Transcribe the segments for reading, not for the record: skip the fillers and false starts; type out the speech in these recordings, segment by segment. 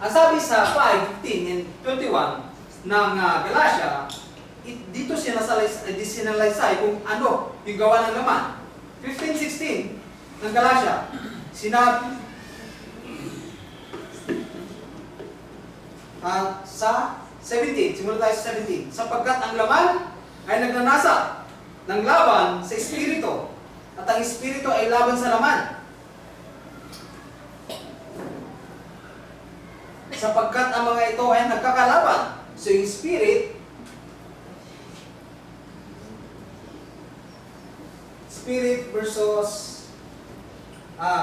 Ang sabi sa 5:15 and 21 ng Galatia, dito sinalaysay kung ano yung gawa ng laman. 15:16 ng Galatia, sinabi sa 17, simula tayo sa 17, sapagkat ang laman ay nagnanasa ng laban sa Espiritu, at ang Espiritu ay laban sa laman. Sapagkat ang mga ito ay nagkakalaban. So yung spirit versus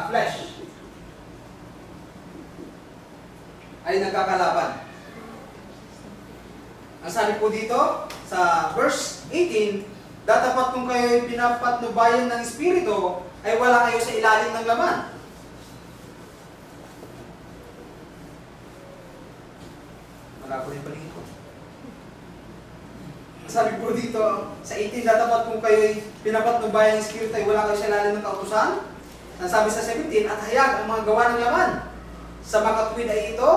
flesh ay nagkakalaban. Ang sabi po dito sa verse 18, datapat kung kayo ay pinapatnubayan ng Espiritu, ay wala kayo sa ilalim ng laman. Wala po rin paligid ko. Ang sabi po dito sa 18, datapat kung kayo ay pinapatnubayan ng Espiritu, ay wala kayo sa ilalim ng kautusan. Ang sabi sa 17, at hayag ang mga gawa ng laman. Sa makatwid ay ito,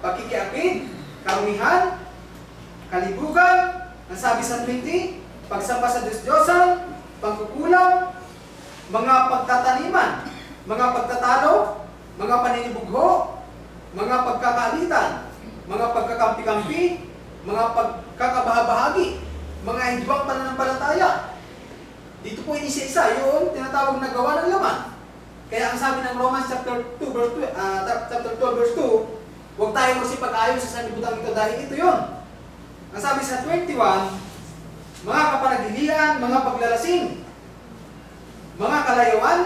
pakikiapid, karumihan, kalibugan. Ang sabi sa 20, pagsamba sa Diyos-Diyosan, pagkukulang, mga pagtataniman, mga pagtatalo, mga paninibugho, mga pagkakaalitan, mga pagkakampi-kampi, mga pagkakabahabahagi, mga hidwang pananampalataya. Dito po inisa-isa yung tinatawag na gawa ng laman. Kaya ang sabi ng Romans chapter 12 verse 2, huwag tayo magsipag-ayon sa sanlibutan ito dahil ito yun. Ang sabi sa 21, mga kapanagilian, mga paglalasing, mga kalayawan,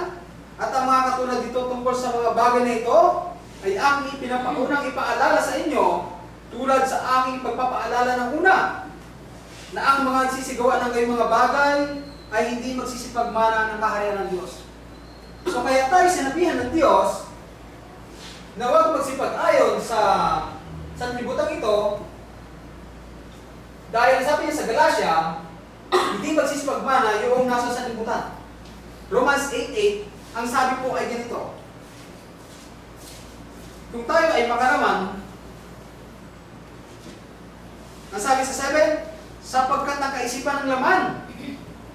at ang mga katulad dito tungkol sa mga bagay na ito, ay aking pinapaunang ipaalala sa inyo, tulad sa aking pagpapaalala ng una, na ang mga sisigawan ng kayong mga bagay ay hindi magsisipagmana ng kaharian ng Diyos. So kaya tayo sinabihan ng Diyos na huwag magsipag-ayon sa sanlibutan ito, dahil sabi niya sa Galatia, hindi magsisipagmana yung nasa sanlibutan. Romans 8:8, ang sabi po ay ganito, kung tayo ay makaraman, ang sabi sa 7, sapagkat ang kaisipan ng laman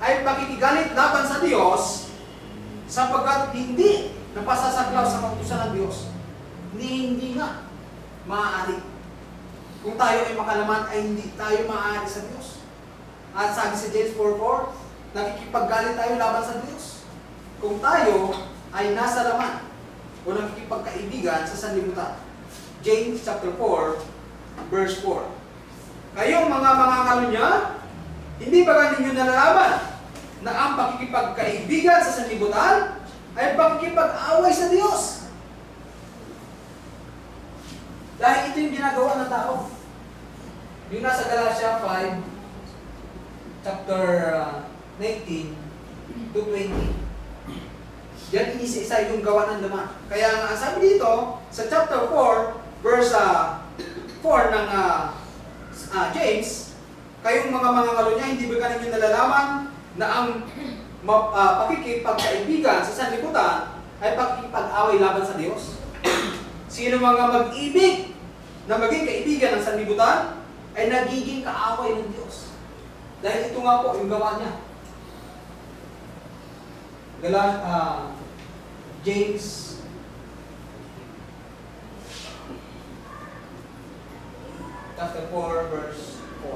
ay pakikigalit laban sa Diyos, sapagkat hindi napasasaklaw sa kautusan ng Diyos. Hindi nga maaari. Kung tayo ay makalaman, ay hindi tayo maaari sa Diyos. At sabi sa James 4:4, nakikipaggalit tayo laban sa Diyos. Kung tayo ay nasa laman o nakikipagkaibigan sa sanlibutan. James chapter 4, verse 4. Kayong mga kalunya, hindi ba ninyo nalalaman na ang pakikipagkaibigan sa sanlibutan ay pakikipag-away sa Diyos? Dahil ito yung ginagawa ng tao. Yung nasa Galatia 5, chapter 19 to 20. Yan inisa-isa yung gawa ng laman. Kaya ang sabi dito, sa chapter 4, verse 4 ng James, kayong mga kalunya, hindi ba ninyo nalalaman na ang pakikipagkaibigan sa sanlibutan ay pakikipag-away laban sa Diyos? Sino mga mag-ibig na maging kaibigan ng sanlibutan ay nagiging kaaway ng Diyos. Dahil ito nga po yung gawa niya. James chapter 4 verse 4.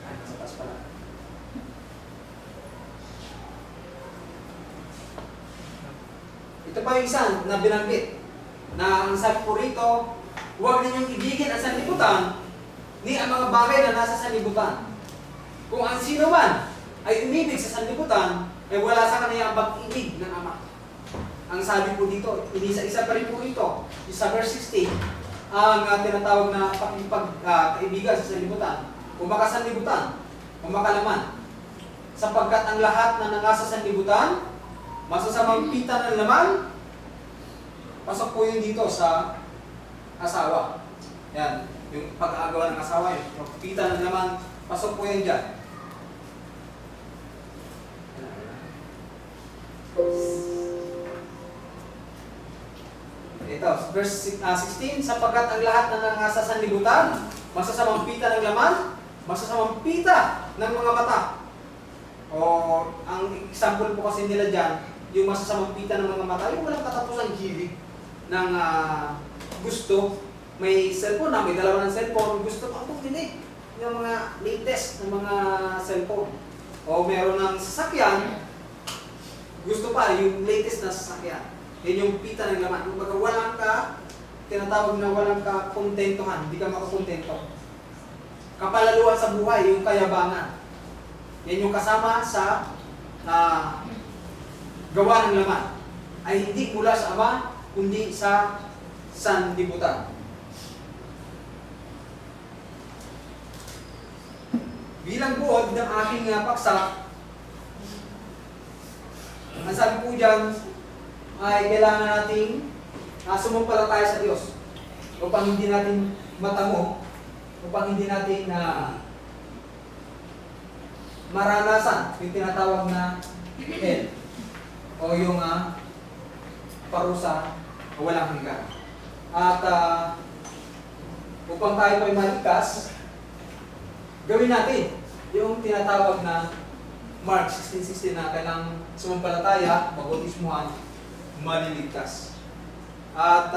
Ay, sa taas pala. Ito pa yung isa na binanggit na ang sabi po rito, huwag ninyong ibigin ang sanlibutan ni ang mga bagay na nasa sanlibutan. Kung ang sino man ay umibig sa sanlibutan, ay wala sa kanya ang pag-ibig ng Ama. Ang sabi po dito, inisa-isa pa rin po ito. Sa verse 16, ang tinatawag na pakipagkaibigan sa sanlibutan, o makasanlibutan, o makalaman. Sapagkat ang lahat na nangasa sa sanlibutan, masasamang pita ng laman, pasok po yun dito sa asawa. Yan, yung pag-aagawa ng asawa yun. Pita ng laman, pasok po yun dyan. Ito, verse 16, sapagkat ang lahat na nangasa sa sanlibutan, masasamang pita ng laman, masasamang pita ng mga mata. O ang example po kasi nila dyan, yung masasamang pita ng mga mata, yung walang katapusang hilig ng gusto. May cellphone na, may dalawa ng cellphone, gusto pang bumili ng mga latest ng mga cellphone. O meron ng sasakyan, gusto pa yung latest na sasakyan. Yan yung pita ng laman. Kung walang ka, tinatawag na walang ka kontentohan, hindi ka makakontento. Kapalaluan sa buhay, yung kayabangan. Yan yung kasama sa gawa ng laman. Ay hindi mula sa Ama, kundi sa sanlibutan. Bilang buod ng aking paksa, ang sabi po dyan ay kailangan nating sumumpalataya sa Diyos upang hindi natin matamo, upang hindi natin maranasan yung tinatawag na hell o yung parusa o walang hanggan. At upang tayo ay maligtas, gawin natin yung tinatawag na Mark 16:16 na kailangang sumampalataya, magbautismuhan, maliligtas. At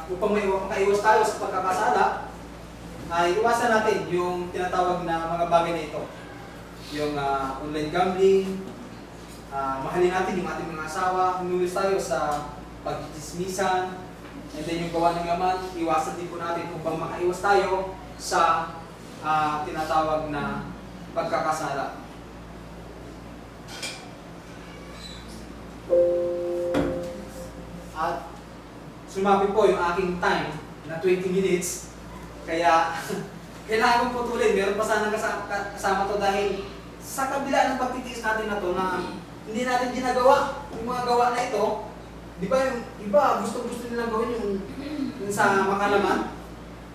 upang makaiwas tayo sa pagkakasala, ay iwasan natin yung tinatawag na mga bagay na ito. Yung online gambling, mahalin natin yung ating mga asawa, umiwas tayo sa pagchismisan, and then yung gawa ng laman, iwasan din po natin upang makaiwas tayo sa tinatawag na pagkakasala. At sumabi po yung aking time na 20 minutes, kaya kailangan kong putulin. Meron pa sanang kasama to dahil sa kabila ng pagtitiis natin na to na hindi natin ginagawa yung mga gawa na ito. Di ba yung iba gusto nilang gawin yung sa makalaman?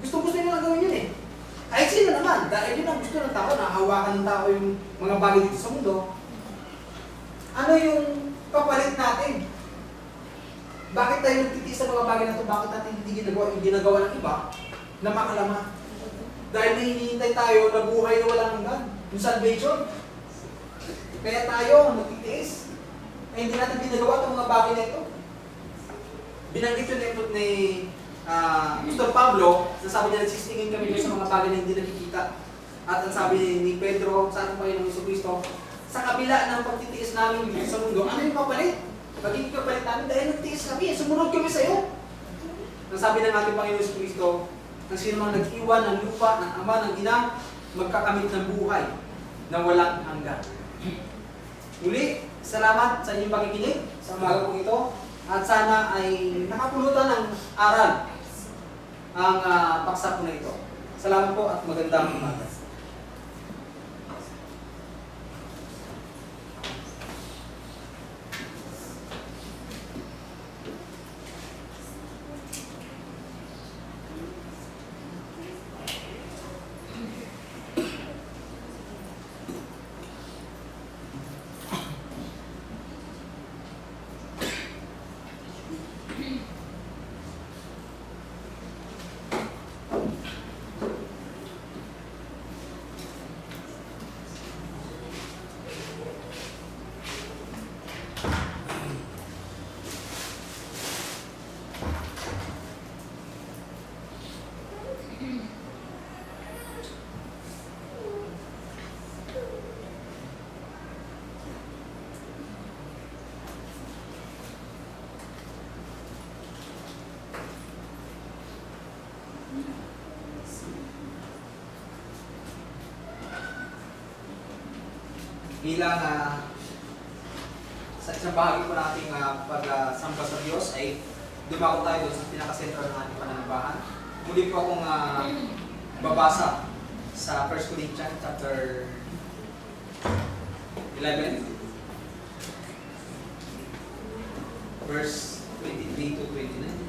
Gusto nilang gawin yun eh. Kahit sino naman, dahil yun ang gusto ng tao, nahawakan ng tao yung mga bagay dito sa mundo. Ano yung kapalit natin? Bakit tayo nagtitiis sa mga bagay na ito? Bakit natin hindi ginagawa ng iba na makalaman? Dahil hinihintay tayo na buhay na walang hanggan, yung salvation. Kaya tayo nagtitiis. Kaya hindi natin ginagawa itong mga bagay na ito. Binanggit yun ni Mr. Pablo, nasabi niya nagsisingin kami sa mga bagay na hindi nakikita. At ang sabi ni Pedro, sa ating Panginoong Jesucristo, sa kabila ng pagtitiis namin dito sa mundo, ano yung kapalit? Magiging kapalit namin dahil nagtiis kami, sumunod kami sa iyo. Ang sabi ng ating Panginoong Jesucristo, ang sino mang nag-iwan ng lupa, ng ama, ng ina, magkakamit ng buhay na walang hanggan. Muli, salamat sa inyong pakikinig sa umaga kong ito. At sana ay nakapulutan ng aral ang paksa ko na ito. Salamat po at magandang umaga. Bilang sa isang bahagi po nating pagsamba sa Diyos ay dumako tayo sa pinaka-sentro ng ating pananampahan. Muli po akong babasa sa 1 Corinthians chapter 11 verse 23 to 29.